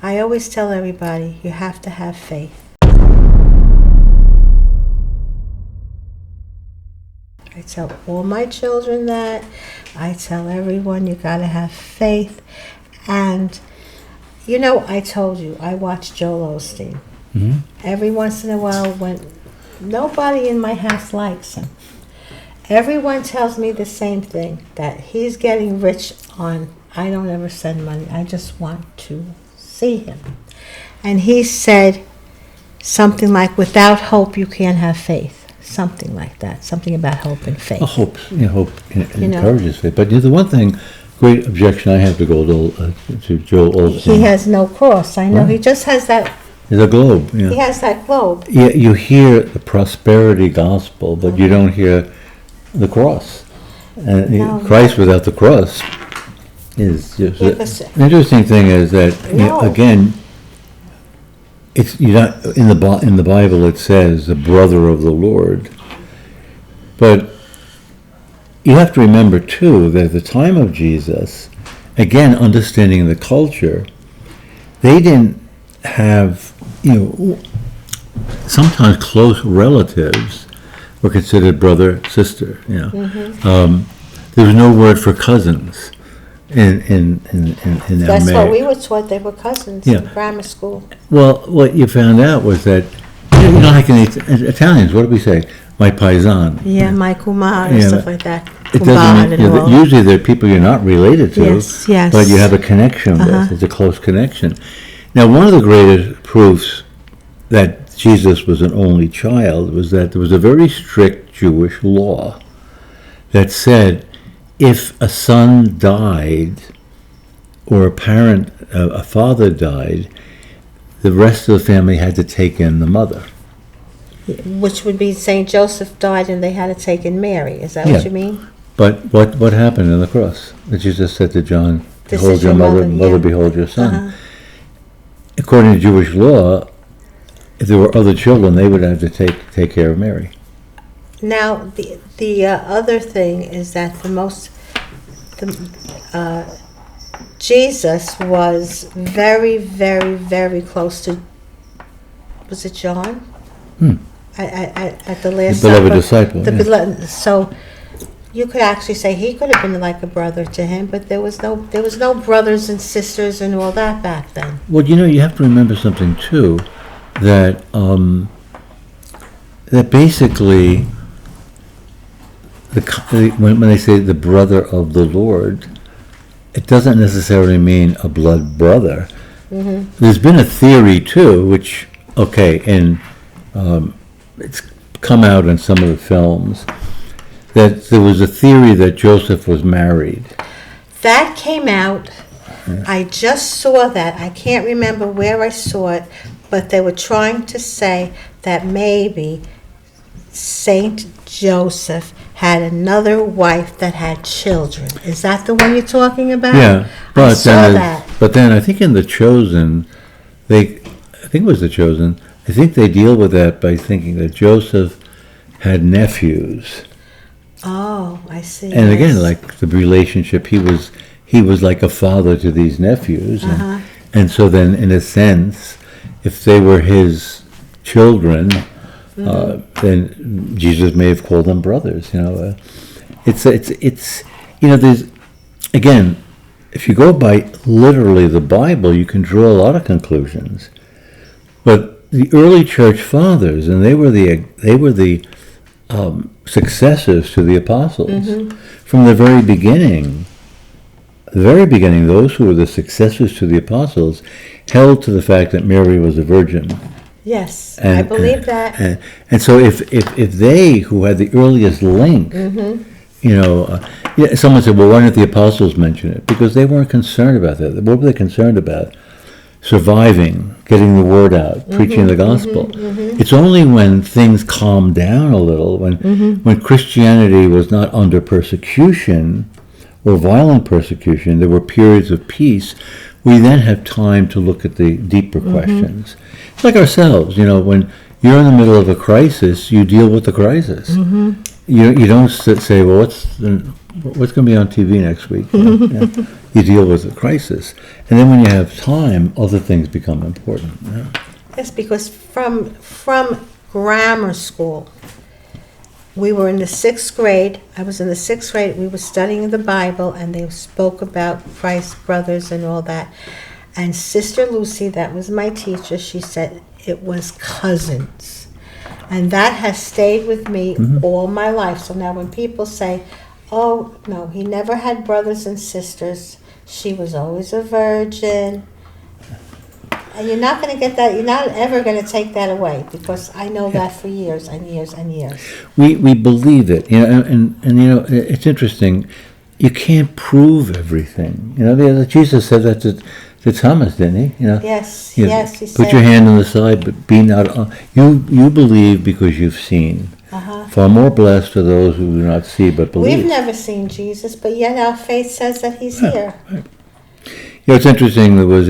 I always tell everybody, you have to have faith. I tell all my children that. I tell everyone, you got to have faith. And, you know, I told you, I watch Joel Osteen. Every once in a while, when nobody in my house likes him, everyone tells me the same thing, that he's getting rich on, I don't ever send money, I just want to see him. And he said something like, without hope you can't have faith. Something like that. Something about hope and faith. Hope encourages faith. But the one thing, great objection I have to Joel Osteen. He has no cross, I know. Right. He just has that. It's a globe. He has that globe. Yeah, you hear the prosperity gospel, but you don't hear the cross. And Christ without the cross is just... The interesting thing is that, again, it's not in the Bible it says the brother of the Lord. But you have to remember, too, that at the time of Jesus, again, understanding the culture, they didn't have, sometimes close relatives were considered brother, sister. There was no word for cousins in That's Aramaic. What we were taught. They were cousins in grammar school. Well, what you found out was that, like in Italians, what do we say? My paisan. Yeah, my kumar and stuff like that. It doesn't. Usually they're people you're not related to, yes. But you have a connection with. It's a close connection. Now, one of the greatest proofs that Jesus was an only child was that there was a very strict Jewish law that said if a son died or a father died, the rest of the family had to take in the mother. Which would be St. Joseph died and they had to take in Mary. Is that what you mean? But what happened in the cross? That Jesus said to John, behold your mother, behold your son. According to Jewish law, if there were other children, they would have to take care of Mary. Now, the other thing is that Jesus was very, very, very close to, was it John? At the Last Supper. The beloved disciple. So you could actually say he could have been like a brother to him, but there was no brothers and sisters and all that back then. Well, you have to remember something too, that basically when they say the brother of the Lord, it doesn't necessarily mean a blood brother. There's been a theory too, which it's come out in some of the films, that there was a theory that Joseph was married. That came out. I just saw that. I can't remember where I saw it, but they were trying to say that maybe Saint Joseph had another wife that had children. Is that the one you're talking about? Yeah, I saw that. But then I think in The Chosen, I think they deal with that by thinking that Joseph had nephews. Oh, I see. And again, like the relationship, he was like a father to these nephews, and so then, in a sense, if they were his children, then Jesus may have called them brothers. It's there's, again, if you go by literally the Bible, you can draw a lot of conclusions, but the early church fathers, and they were the successors to the apostles. From the very beginning, those who were the successors to the apostles held to the fact that Mary was a virgin. Yes, I believe that. And so if they, who had the earliest link, someone said, well, why didn't the apostles mention it? Because they weren't concerned about that. What were they concerned about? Surviving, getting the word out, preaching the gospel. It's only when things calmed down a little, when Christianity was not under persecution or violent persecution, there were periods of peace, we then have time to look at the deeper questions. It's like ourselves, when you're in the middle of a crisis, you deal with the crisis. You don't say, well, what's going to be on TV next week? You deal with the crisis. And then when you have time, other things become important. Yeah. Yes, because from grammar school, we were in the 6th grade. I was in the 6th grade. We were studying the Bible, and they spoke about Christ brothers and all that. And Sister Lucy, that was my teacher, she said it was cousins. And that has stayed with me all my life. So now when people say, oh, no, he never had brothers and sisters, she was always a virgin. And you're not going to get that, you're not ever going to take that away, because I know that for years and years and years. We believe it, and it's interesting. You can't prove everything. Jesus said that to Thomas, didn't he? Yes, yes. He put said, your hand on the side, but be not. You believe because you've seen. Far more blessed are those who do not see but believe. We've never seen Jesus, but yet our faith says that he's here. Right. It's interesting. There was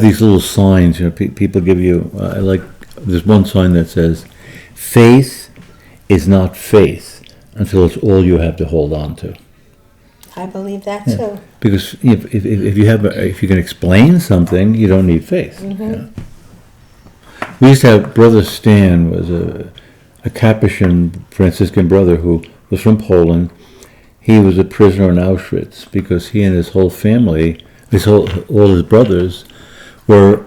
these little signs. People give you. There's one sign that says, "Faith is not faith until it's all you have to hold on to." I believe that too. Because if you can explain something, you don't need faith. We used to have Brother Stan, was a Capuchin Franciscan brother who was from Poland. He was a prisoner in Auschwitz because he and his whole family, all his brothers, were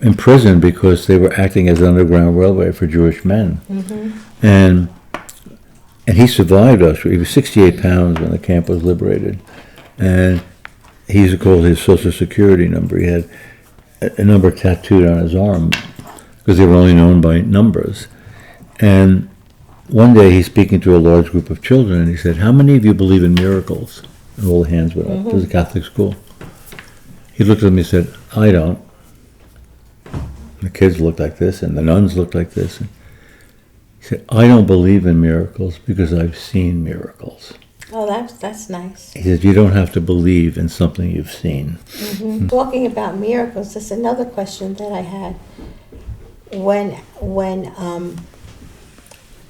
imprisoned because they were acting as an underground railway for Jewish men. And he survived Auschwitz. He was 68 pounds when the camp was liberated. And he used to call his Social Security number. He had a number tattooed on his arm because they were only known by numbers. And one day he's speaking to a large group of children, and he said, "How many of you believe in miracles?" And all the hands went up. It was a Catholic school. He looked at them and he said, "I don't." The kids looked like this, and the nuns looked like this. And he said, "I don't believe in miracles because I've seen miracles." Oh, that's nice. He says, "You don't have to believe in something you've seen." Talking about miracles, there's another question that I had. When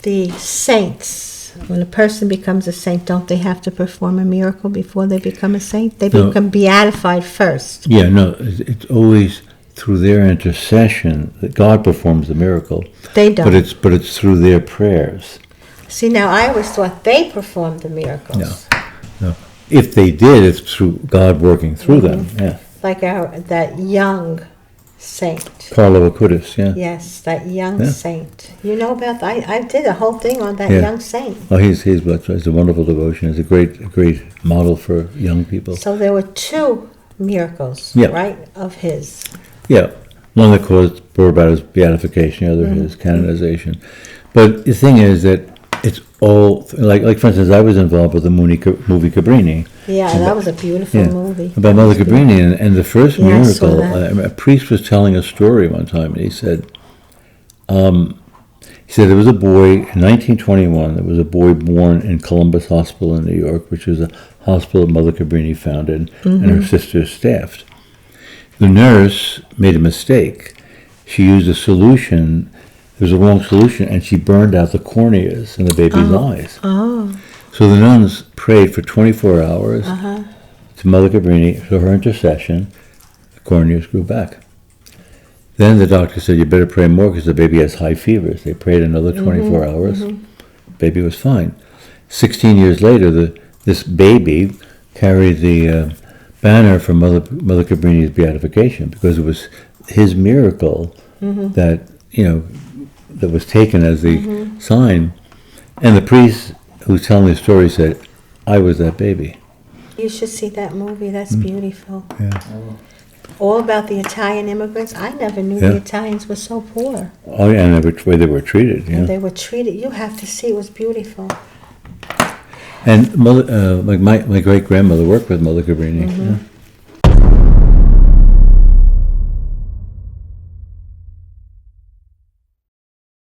the saints, when a person becomes a saint, don't they have to perform a miracle before they become a saint? They become beatified first. Yeah, no, it's always through their intercession that God performs the miracle. They don't. But it's through their prayers. See, now I always thought they performed the miracles. No. If they did, it's through God working through them. Yeah. Like that young saint. Carlo Acutis, yeah. Yes, that young saint. You know about that? I did a whole thing on that young saint. Oh, he's a wonderful devotion. He's a great model for young people. So there were 2 miracles, right, of his. Yeah, one that brought about his beatification, the other his canonization. But the thing is that it's all, like for instance, I was involved with the movie Cabrini. Yeah, that was a beautiful movie. About Mother Cabrini, and the first miracle, a priest was telling a story one time, and he said there was a boy, in 1921, there was a boy born in Columbus Hospital in New York, which was a hospital Mother Cabrini founded and her sisters staffed. The nurse made a mistake. She used a solution. There was a wrong solution, and she burned out the corneas in the baby's eyes. So the nuns prayed for 24 hours to Mother Cabrini, for her intercession. The corneas grew back. Then the doctor said, "You better pray more because the baby has high fevers." They prayed another 24 hours. Baby was fine. 16 years later, this baby carried the banner for Mother Cabrini's beatification, because it was his miracle that was taken as the sign. And the priest who's telling the story said, "I was that baby." You should see that movie. That's beautiful. Yeah. All about the Italian immigrants. I never knew the Italians were so poor. Oh yeah, and the way they were treated. And they were treated. You have to see. It was beautiful. And my great grandmother worked with Mother Cabrini.